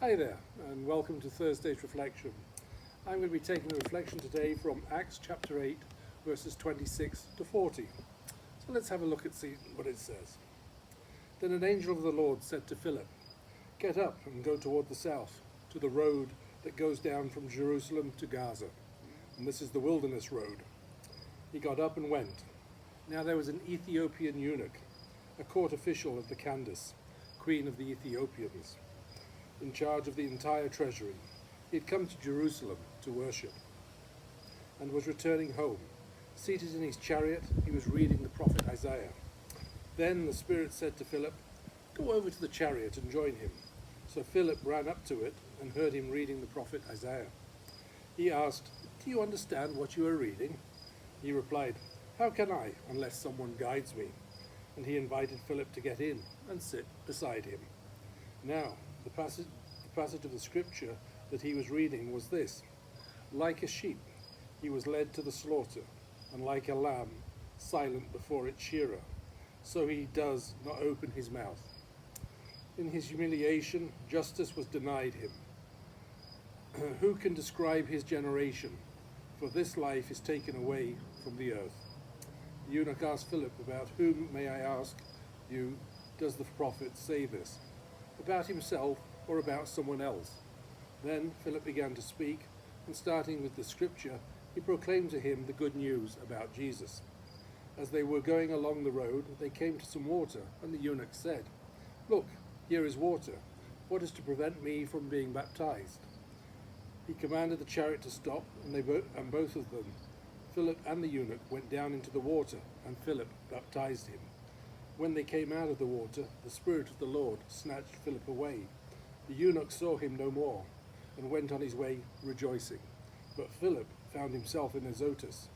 Hi there, and welcome to Thursday's Reflection. I'm going to be taking a reflection today from Acts chapter 8, verses 26 to 40. So let's have a look and see what it says. Then an angel of the Lord said to Philip, "Get up and go toward the south, to the road that goes down from Jerusalem to Gaza. And this is the wilderness road." He got up and went. Now there was an Ethiopian eunuch, a court official of the Candace, queen of the Ethiopians, in charge of the entire treasury. He had come to Jerusalem to worship and was returning home. Seated in his chariot, he was reading the prophet Isaiah. Then the Spirit said to Philip, "Go over to the chariot and join him." So Philip ran up to it and heard him reading the prophet Isaiah. He asked, "Do you understand what you are reading?" He replied, "How can I, unless someone guides me?" And he invited Philip to get in and sit beside him. Now, the passage of the scripture that he was reading was this: "Like a sheep, he was led to the slaughter, and like a lamb, silent before its shearer, so he does not open his mouth. In his humiliation, justice was denied him. Who can describe his generation? For this life is taken away from the earth." The eunuch asked Philip, "About whom, may I ask you, does the prophet say this? About himself or about someone else?" Then Philip began to speak, and starting with the scripture, he proclaimed to him the good news about Jesus. As they were going along the road, they came to some water, and the eunuch said, "Look, here is water. What is to prevent me from being baptized?" He commanded the chariot to stop, and both of them, Philip and the eunuch, went down into the water, and Philip baptized him. When they came out of the water, the Spirit of the Lord snatched Philip away. The eunuch saw him no more, and went on his way rejoicing. But Philip found himself in Azotus,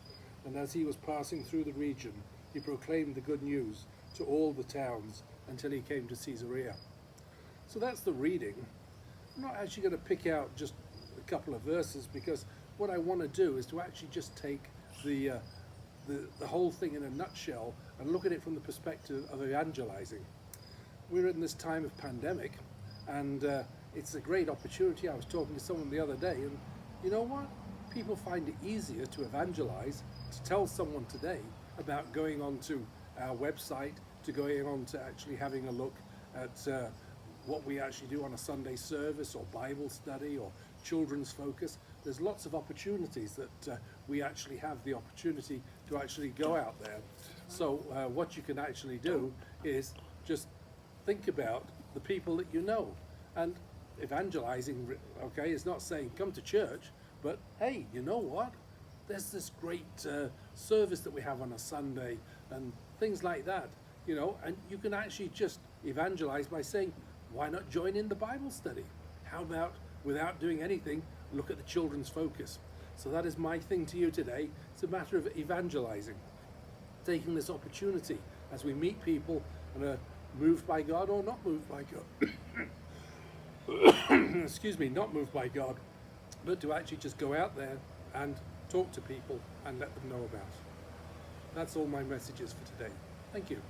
and as he was passing through the region, he proclaimed the good news to all the towns until he came to Caesarea. So that's the reading. I'm not actually going to pick out just a couple of verses, because what I want to do is to actually just take the whole thing in a nutshell and look at it from the perspective of evangelizing. We're in this time of pandemic, and it's a great opportunity. I was talking to someone the other day, and you know what? People find it easier to evangelize, to tell someone today about going onto our website, to going on to actually having a look at what we actually do on a Sunday service or Bible study or children's focus. There's lots of opportunities that we actually have the opportunity to actually go out there. So what you can actually do is just think about the people that you know. And evangelizing, okay, is not saying come to church, but hey, you know what? There's this great service that we have on a Sunday and things like that, you know, and you can actually just evangelize by saying, why not join in the Bible study? How about, without doing anything, look at the children's focus? So that is my thing to you today. It's a matter of evangelizing, taking this opportunity as we meet people and are moved by God or not moved by God. Excuse me, not moved by God, but to actually just go out there and talk to people and let them know about it. That's all my messages for today. Thank you.